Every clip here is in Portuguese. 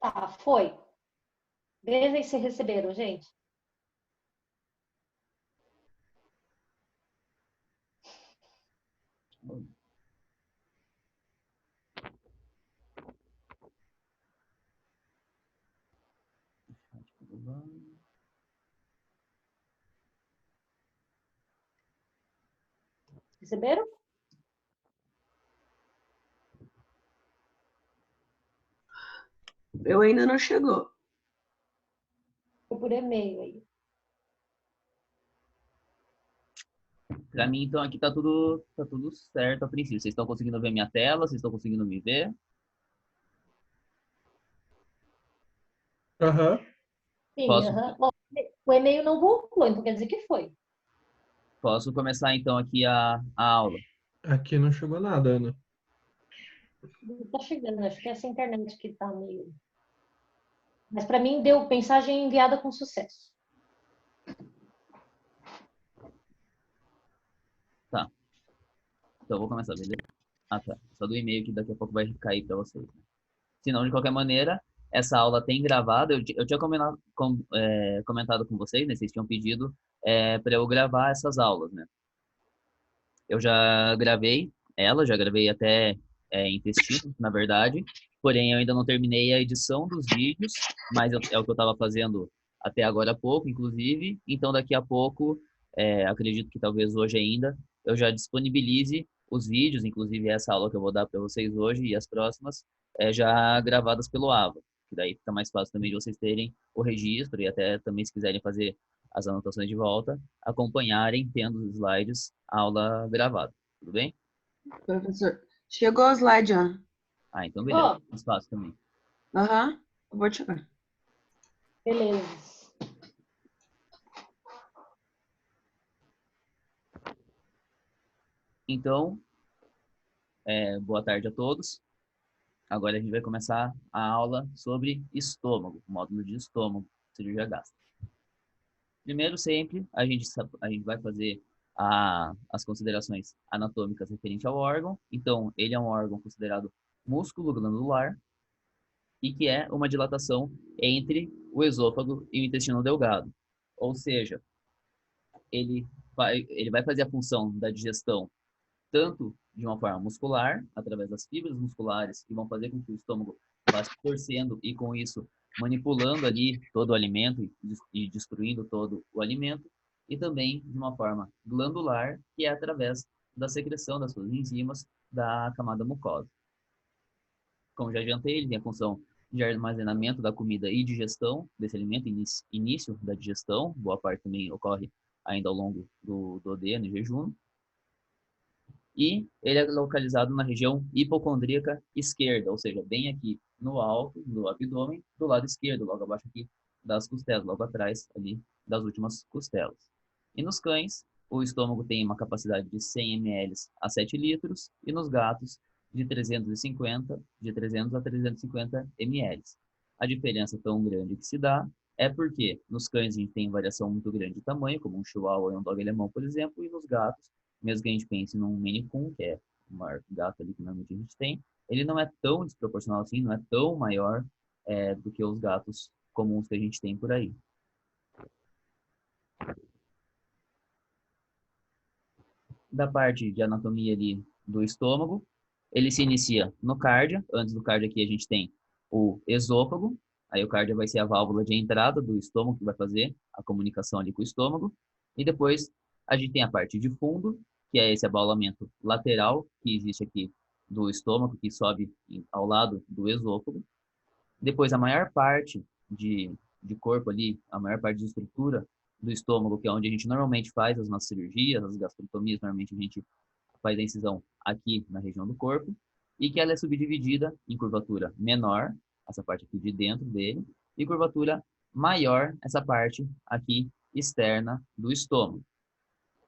Tá, foi. Vê aí se receberam, gente. Receberam? Eu ainda não chegou. Foi por e-mail aí. Pra mim, então, aqui tá tudo certo a princípio. Vocês estão conseguindo ver minha tela? Vocês estão conseguindo me ver? Aham. Sim, Posso, aham. Bom, o e-mail não voltou, então quer dizer que foi. posso começar, então, aqui a aula. Aqui não chegou nada, Ana. Não tá chegando, acho que é essa internet que tá meio. Mas para mim deu mensagem enviada com sucesso. Tá, então eu vou começar, beleza? Ah, tá. Só do e-mail que daqui a pouco vai cair para vocês, né? Se não, de qualquer maneira, essa aula tem gravado. Eu tinha comentado com vocês, né? Vocês tinham pedido para eu gravar essas aulas, né? Eu já gravei ela, já gravei até em textinho, na verdade. Porém, eu ainda não terminei a edição dos vídeos, mas é o que eu estava fazendo até agora há pouco, inclusive. Então, daqui a pouco, acredito que talvez hoje ainda, eu já disponibilize os vídeos, inclusive essa aula que eu vou dar para vocês hoje e as próximas, já gravadas pelo Ava. Que daí fica mais fácil também de vocês terem o registro e até também se quiserem fazer as anotações de volta, acompanharem, tendo os slides, a aula gravada. Tudo bem? Professor, chegou o slide, Ana. Ah, então beleza. Ó, Mais fácil também. Aham, eu vou tirar. beleza. Então, boa tarde a todos. Agora a gente vai começar a aula sobre estômago, módulo de estômago, cirurgia gástrica. Primeiro, sempre, a gente vai fazer as considerações anatômicas referente ao órgão. Então, ele é um órgão considerado músculo glandular e que é uma dilatação entre o esôfago e o intestino delgado. Ou seja, ele vai fazer a função da digestão tanto de uma forma muscular, através das fibras musculares, que vão fazer com que o estômago vá se torcendo e, com isso, manipulando ali todo o alimento e destruindo todo o alimento, e também de uma forma glandular, que é através da secreção das suas enzimas da camada mucosa. Como já adiantei, ele tem a função de armazenamento da comida e digestão desse alimento, início da digestão, boa parte também ocorre ainda ao longo do duodeno e jejum, e ele é localizado na região hipocondríaca esquerda, ou seja, bem aqui no alto do abdômen, do lado esquerdo, logo abaixo aqui das costelas, logo atrás ali das últimas costelas. E nos cães, o estômago tem uma capacidade de 100 ml a 7 litros, e nos gatos de 300 a 350 ml. A diferença tão grande que se dá é porque nos cães a gente tem variação muito grande de tamanho, como um chihuahua e um dog alemão, por exemplo, e nos gatos, mesmo que a gente pense num Maine Coon, que é o maior gato ali que normalmente a gente tem, ele não é tão desproporcional assim, não é tão maior do que os gatos comuns que a gente tem por aí. Da parte de anatomia ali do estômago, ele se inicia no cárdia. Antes do cárdia aqui a gente tem o esôfago, aí o cárdia vai ser a válvula de entrada do estômago que vai fazer a comunicação ali com o estômago, e depois a gente tem a parte de fundo, que é esse abaulamento lateral que existe aqui do estômago, que sobe ao lado do esôfago. Depois a maior parte de corpo ali, a maior parte de estrutura do estômago, que é onde a gente normalmente faz as nossas cirurgias, as gastrotomias, normalmente a gente faz a incisão aqui na região do corpo, e que ela é subdividida em curvatura menor, essa parte aqui de dentro dele, e curvatura maior, essa parte aqui externa do estômago,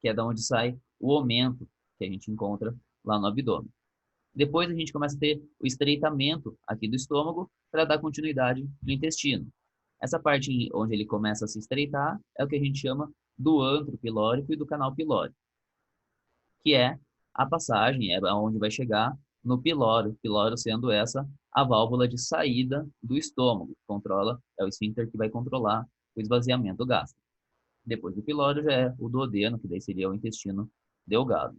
que é da onde sai o aumento que a gente encontra lá no abdômen. Depois a gente começa a ter o estreitamento aqui do estômago para dar continuidade no intestino. Essa parte onde ele começa a se estreitar é o que a gente chama do antro pilórico e do canal pilórico, que é a passagem, é onde vai chegar no pilório. Pilório sendo essa a válvula de saída do estômago. Controla, é o esfíncter que vai controlar o esvaziamento gástrico. Depois do pilório já é o duodeno, que daí seria o intestino delgado.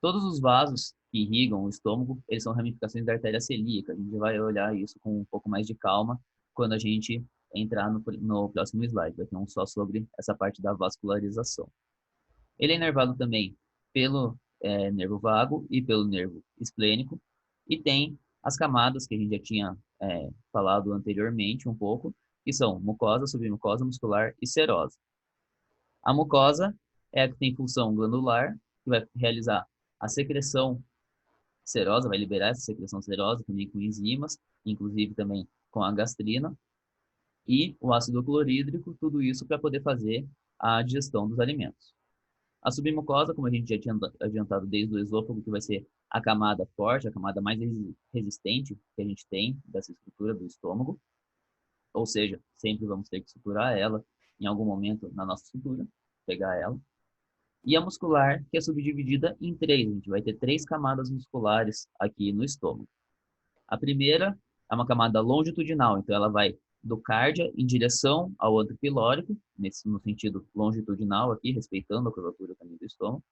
Todos os vasos que irrigam o estômago, eles são ramificações da artéria celíaca. A gente vai olhar isso com um pouco mais de calma quando a gente entrar no próximo slide. Vai ter um só sobre essa parte da vascularização. Ele é inervado também pelo nervo vago e pelo nervo esplênico. E tem as camadas que a gente já tinha falado anteriormente um pouco, que são mucosa, submucosa, muscular e serosa. A mucosa é a que tem função glandular, que vai realizar a secreção serosa, vai liberar essa secreção serosa também com enzimas, inclusive também com a gastrina, e o ácido clorídrico, tudo isso para poder fazer a digestão dos alimentos. A submucosa, como a gente já tinha adiantado desde o esôfago, que vai ser a camada forte, a camada mais resistente que a gente tem dessa estrutura do estômago, ou seja, sempre vamos ter que suturar ela em algum momento na nossa sutura, pegar ela. E a muscular, que é subdividida em três. A gente vai ter 3 camadas musculares aqui no estômago. A primeira é uma camada longitudinal, então ela vai do cárdia em direção ao antro pilórico, no sentido longitudinal aqui, respeitando a curvatura também do estômago.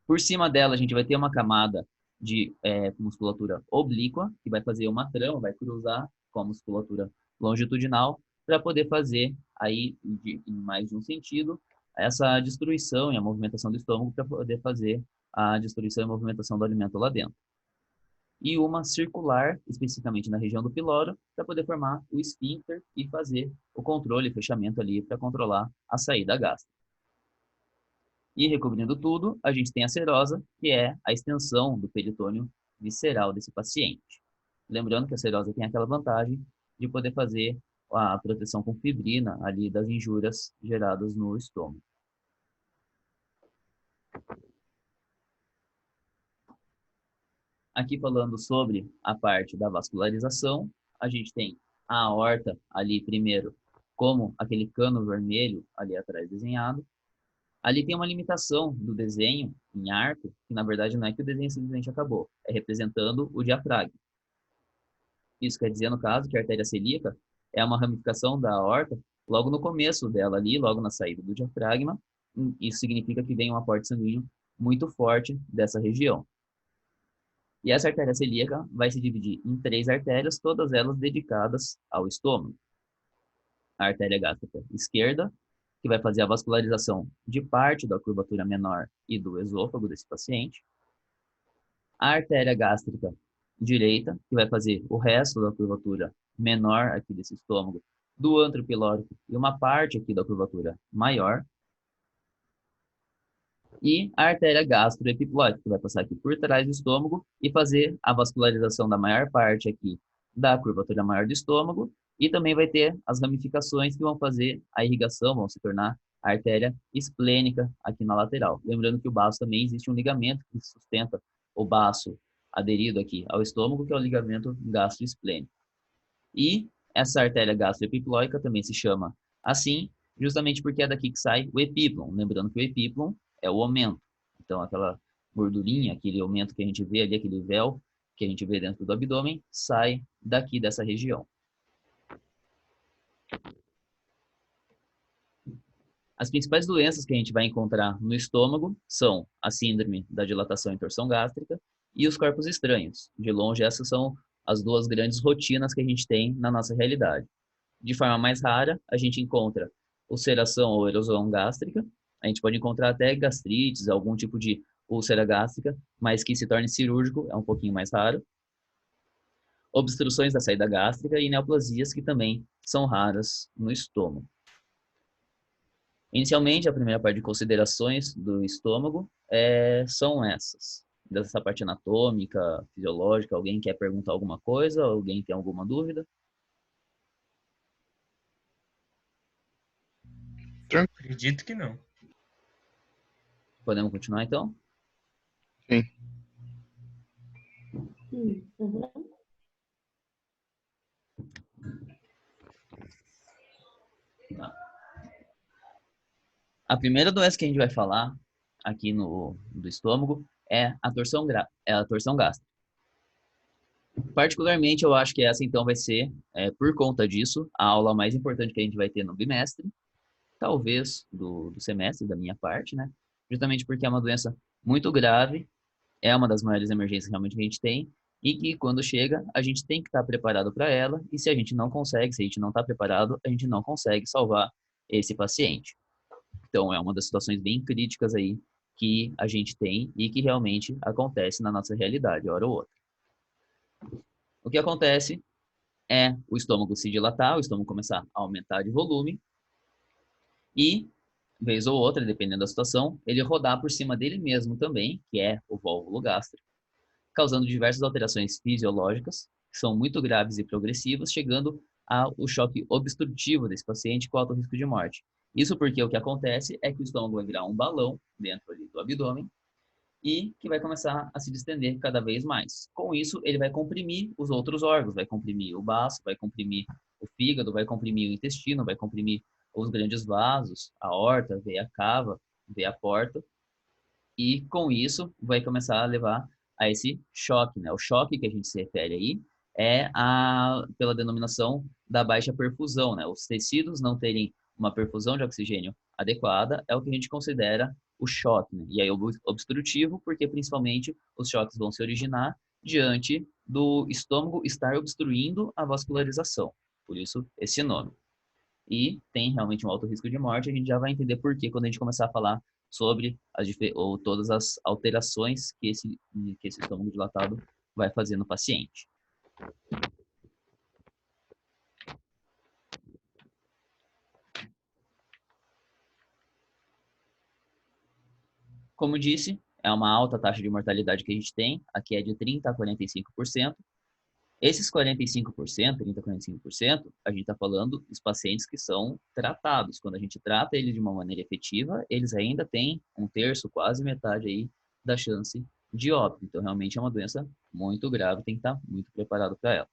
Por cima dela, a gente vai ter uma camada de musculatura oblíqua, que vai fazer uma trama, vai cruzar com a musculatura longitudinal, para poder fazer aí, em mais de um sentido, essa destruição e a movimentação do estômago, para poder fazer a destruição e a movimentação do alimento lá dentro. E uma circular, especificamente na região do piloro, para poder formar o esfíncter e fazer o controle e fechamento ali para controlar a saída gástrica. E recobrindo tudo, a gente tem a serosa, que é a extensão do peritônio visceral desse paciente. Lembrando que a serosa tem aquela vantagem de poder fazer a proteção com fibrina ali das injúrias geradas no estômago. Aqui falando sobre a parte da vascularização, a gente tem a aorta ali primeiro, como aquele cano vermelho ali atrás desenhado. Ali tem uma limitação do desenho em arco, que na verdade não é que o desenho simplesmente acabou, é representando o diafragma. Isso quer dizer, no caso, que a artéria celíaca é uma ramificação da aorta logo no começo dela ali, logo na saída do diafragma. Isso significa que vem um aporte sanguíneo muito forte dessa região. E essa artéria celíaca vai se dividir em 3 artérias, todas elas dedicadas ao estômago. A artéria gástrica esquerda, que vai fazer a vascularização de parte da curvatura menor e do esôfago desse paciente. A artéria gástrica direita, que vai fazer o resto da curvatura menor aqui desse estômago, do antro pilórico e uma parte aqui da curvatura maior. E a artéria gastroepiploide, que vai passar aqui por trás do estômago e fazer a vascularização da maior parte aqui da curvatura maior do estômago, e também vai ter as ramificações que vão fazer a irrigação, vão se tornar a artéria esplênica aqui na lateral. Lembrando que o baço também existe um ligamento que sustenta o baço aderido aqui ao estômago, que é o ligamento gastroesplênico. E essa artéria gastroepiploica também se chama assim, justamente porque é daqui que sai o epíplon. Lembrando que o epíplon é o aumento. Então, aquela gordurinha, aquele aumento que a gente vê ali, aquele véu que a gente vê dentro do abdômen, sai daqui dessa região. As principais doenças que a gente vai encontrar no estômago são a síndrome da dilatação e torção gástrica e os corpos estranhos. De longe, essas são as 2 grandes rotinas que a gente tem na nossa realidade. De forma mais rara, a gente encontra ulceração ou erosão gástrica. A gente pode encontrar até gastrites, algum tipo de úlcera gástrica, mas que se torne cirúrgico é um pouquinho mais raro. Obstruções da saída gástrica e neoplasias, que também são raras no estômago. Inicialmente, a primeira parte de considerações do estômago são essas. Dessa parte anatômica, fisiológica, alguém quer perguntar alguma coisa? Alguém tem alguma dúvida? Acredito que não. Podemos continuar, então? Sim. Uhum. Tá. A primeira doença que a gente vai falar aqui do estômago é a torção gástrica. Particularmente, eu acho que essa, então, vai ser, por conta disso, a aula mais importante que a gente vai ter no bimestre, talvez do semestre, da minha parte, né? Justamente porque é uma doença muito grave, é uma das maiores emergências realmente que a gente tem, e que quando chega, a gente tem que estar preparado para ela, e se a gente não consegue, se a gente não está preparado, a gente não consegue salvar esse paciente. Então, é uma das situações bem críticas aí que a gente tem e que realmente acontece na nossa realidade, hora ou outra. O que acontece é o estômago se dilatar, o estômago começar a aumentar de volume e, vez ou outra, dependendo da situação, ele rodar por cima dele mesmo também, que é o vólvulo gástrico, causando diversas alterações fisiológicas, que são muito graves e progressivas, chegando ao choque obstrutivo desse paciente com alto risco de morte. Isso porque o que acontece é que o estômago vai virar um balão dentro ali do abdômen e que vai começar a se distender cada vez mais. Com isso, ele vai comprimir os outros órgãos, vai comprimir o baço, vai comprimir o fígado, vai comprimir o intestino, vai comprimir os grandes vasos, a aorta, a veia cava, a veia porta, e com isso vai começar a levar a esse choque, né? O choque que a gente se refere aí é pela denominação da baixa perfusão, né? Os tecidos não terem uma perfusão de oxigênio adequada é o que a gente considera o choque, né? E aí obstrutivo, porque principalmente os choques vão se originar diante do estômago estar obstruindo a vascularização. Por isso, esse nome. E tem realmente um alto risco de morte, a gente já vai entender por quê quando a gente começar a falar sobre ou todas as alterações que esse estômago dilatado vai fazer no paciente. Como disse, é uma alta taxa de mortalidade que a gente tem, aqui é de 30% a 45%. Esses 45%, 30% a 45%, a gente está falando dos pacientes que são tratados. Quando a gente trata eles de uma maneira efetiva, eles ainda têm um terço, quase metade aí da chance de óbito. Então, realmente é uma doença muito grave, tem que estar muito preparado para ela.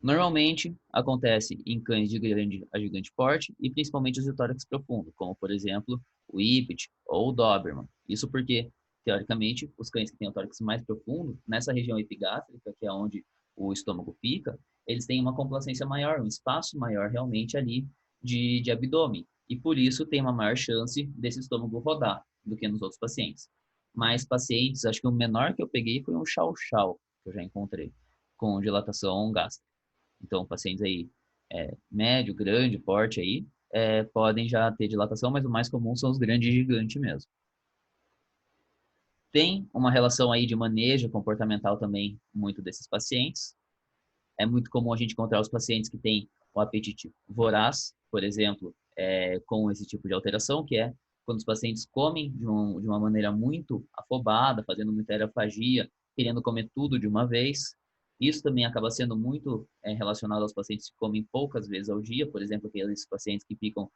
Normalmente, acontece em cães de grande a gigante porte e principalmente os de tórax profundo, como, por exemplo, o Ipit ou o Doberman. Isso porque, teoricamente, os cães que têm o tórax mais profundo, nessa região epigástrica, que é onde o estômago fica, eles têm uma complacência maior, um espaço maior realmente ali de abdômen. E por isso tem uma maior chance desse estômago rodar do que nos outros pacientes. Mas pacientes, acho que o menor que eu peguei foi um chow-chow, que eu já encontrei, com dilatação gástrica. Então, pacientes aí médio, grande, porte aí, podem já ter dilatação, mas o mais comum são os grandes e gigantes mesmo. Tem uma relação aí de manejo comportamental também, muito desses pacientes. É muito comum a gente encontrar os pacientes que têm o apetite voraz, por exemplo, com esse tipo de alteração, que é quando os pacientes comem de uma maneira muito afobada, fazendo muita aerofagia, querendo comer tudo de uma vez. Isso também acaba sendo muito relacionado aos pacientes que comem poucas vezes ao dia, por exemplo, aqueles pacientes que ficam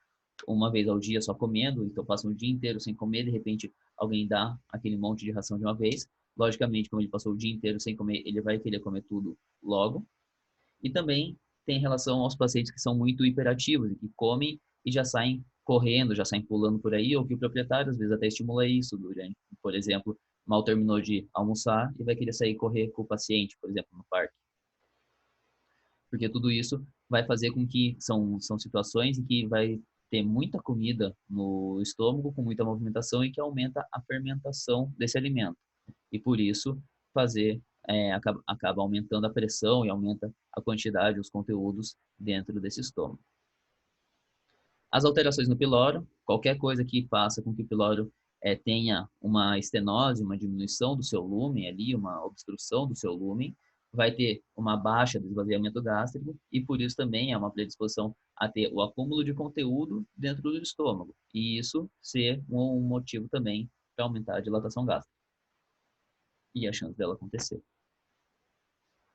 uma vez ao dia só comendo, então passam o dia inteiro sem comer, de repente alguém dá aquele monte de ração de uma vez. Logicamente, como ele passou o dia inteiro sem comer, ele vai querer comer tudo logo. E também tem relação aos pacientes que são muito hiperativos e que comem e já saem correndo, já saem pulando por aí, ou que o proprietário às vezes até estimula isso durante, por exemplo, mal terminou de almoçar e vai querer sair correr com o paciente, por exemplo, no parque. Porque tudo isso vai fazer com que são situações em que vai ter muita comida no estômago, com muita movimentação e que aumenta a fermentação desse alimento. E por isso acaba aumentando a pressão e aumenta a quantidade, os conteúdos dentro desse estômago. As alterações no piloro, qualquer coisa que faça com que o piloro tenha uma estenose, uma diminuição do seu lúmen ali, uma obstrução do seu lúmen, vai ter uma baixa do esvaziamento gástrico e por isso também é uma predisposição a ter o acúmulo de conteúdo dentro do estômago. E isso ser um motivo também para aumentar a dilatação gástrica e a chance dela acontecer.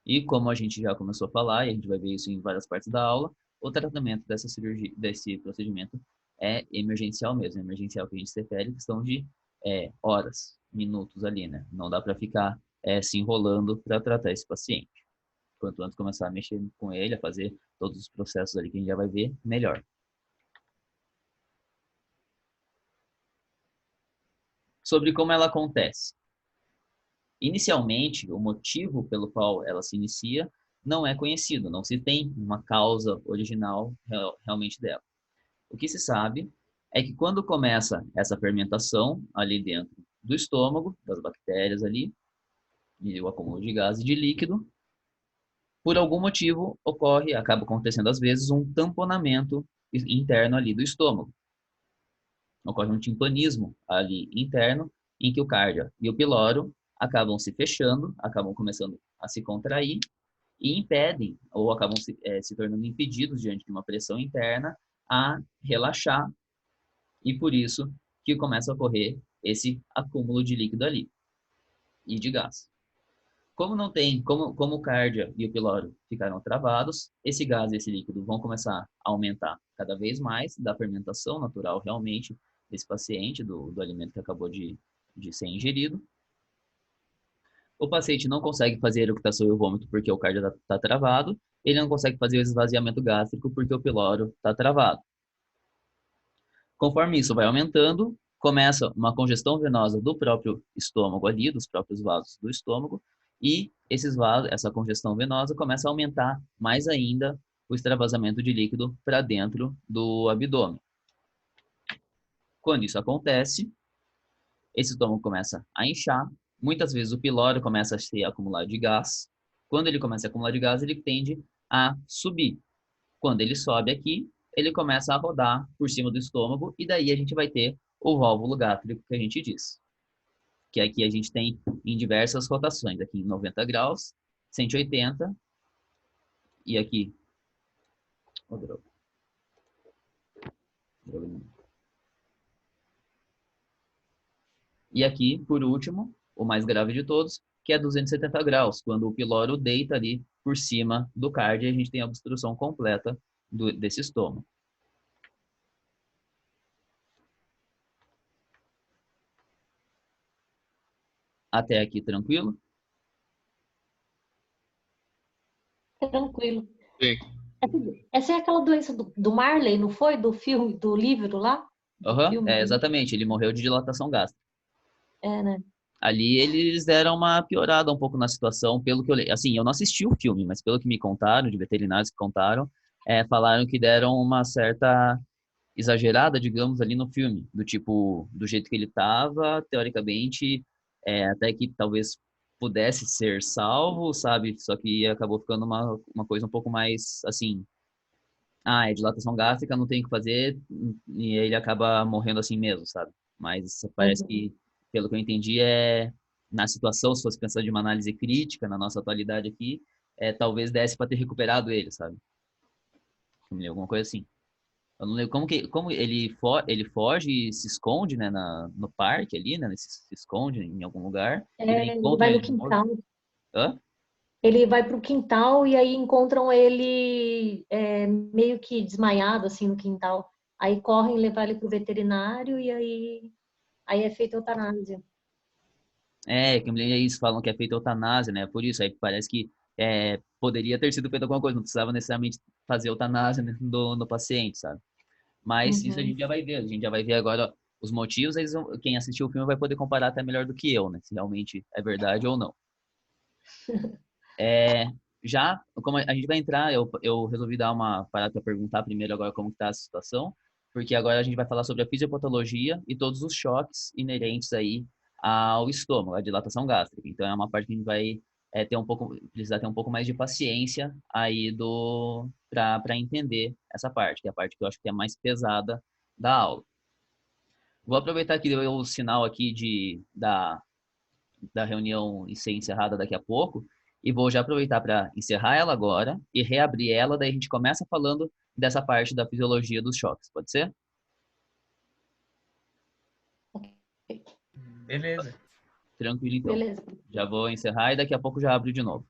E como a gente já começou a falar, e a gente vai ver isso em várias partes da aula, o tratamento dessa cirurgia, desse procedimento é emergencial mesmo. Emergencial que a gente se refere, questão de horas, minutos ali, né? Não dá para ficar se enrolando para tratar esse paciente. Quanto antes começar a mexer com ele, a fazer todos os processos ali que a gente já vai ver, melhor. sobre como ela acontece. Inicialmente, o motivo pelo qual ela se inicia não é conhecido, não se tem uma causa original realmente dela. O que se sabe é que quando começa essa fermentação ali dentro do estômago, das bactérias ali, e o acúmulo de gás e de líquido, por algum motivo acaba acontecendo às vezes um tamponamento interno ali do estômago. Ocorre um timpanismo ali interno, em que o cardia e o piloro acabam se fechando, acabam começando a se contrair e impedem, ou acabam se tornando impedidos diante de uma pressão interna, a relaxar, e por isso que começa a ocorrer esse acúmulo de líquido ali e de gás. Como não tem, como o cardia e o piloro ficaram travados, esse gás e esse líquido vão começar a aumentar cada vez mais da fermentação natural realmente desse paciente, do alimento que acabou de ser ingerido. O paciente não consegue fazer a eructação e o vômito porque o cardio está travado, ele não consegue fazer o esvaziamento gástrico porque o piloro está travado. Conforme isso vai aumentando, começa uma congestão venosa do próprio estômago ali, dos próprios vasos do estômago, e esses vasos, essa congestão venosa começa a aumentar mais ainda o extravasamento de líquido para dentro do abdômen. Quando isso acontece, esse estômago começa a inchar, muitas vezes o piloro começa a se acumular de gás. Quando ele começa a acumular de gás, ele tende a subir. Quando ele sobe aqui, ele começa a rodar por cima do estômago e daí a gente vai ter o válvulo gástrico que a gente diz. Que aqui a gente tem em diversas rotações, aqui em 90 graus, 180 e aqui... Oh, droga. E aqui, por último, o mais grave de todos, que é 270 graus, quando o piloro deita ali por cima do cardio e a gente tem a obstrução completa desse estômago. Até aqui, tranquilo? Tranquilo. Sim. Essa é aquela doença do Marley, não foi? Do filme, do livro lá? Exatamente, ele morreu de dilatação gástrica. Né? Ali eles deram uma piorada um pouco na situação, pelo que eu li. Assim, eu não assisti o filme, mas pelo que me contaram, de veterinários que contaram, falaram que deram uma certa exagerada, digamos, ali no filme, do tipo, do jeito que ele estava, teoricamente, até que talvez pudesse ser salvo, sabe? Só que acabou ficando uma coisa um pouco mais, assim, é dilatação gástrica, não tem o que fazer, e ele acaba morrendo assim mesmo, sabe? Mas parece que, pelo que eu entendi, na situação, se fosse pensar de uma análise crítica, na nossa atualidade aqui, talvez desse para ter recuperado ele, sabe? Alguma coisa assim. Eu não lembro como ele foge e se esconde, né, no parque ali, né? Se esconde em algum lugar. E daí Ele encontram vai no ele morto. quintal. Hã? Ele vai para o quintal e aí encontram ele meio que desmaiado assim no quintal. Aí correm levar ele para o veterinário e aí é feita a eutanásia. Que eles falam que é feita eutanásia, né? Por isso, aí parece que poderia ter sido feita alguma coisa, não precisava necessariamente fazer eutanásia no paciente, sabe? Mas isso a gente já vai ver, a gente já vai ver agora os motivos, quem assistiu o filme vai poder comparar até melhor do que eu, né? Se realmente é verdade ou não. Já, como a gente vai entrar, eu resolvi dar uma parada para perguntar primeiro agora como está a situação, porque agora a gente vai falar sobre a fisiopatologia e todos os choques inerentes aí ao estômago, a dilatação gástrica. Então é uma parte que a gente vai precisar ter um pouco mais de paciência aí para entender essa parte, que é a parte que eu acho que é mais pesada da aula. Vou aproveitar que deu o sinal aqui da reunião ser encerrada daqui a pouco, e vou já aproveitar para encerrar ela agora e reabrir ela, daí a gente começa falando dessa parte da fisiologia dos choques, pode ser? Beleza. Tranquilo, então. Beleza. Já vou encerrar e daqui a pouco já abro de novo.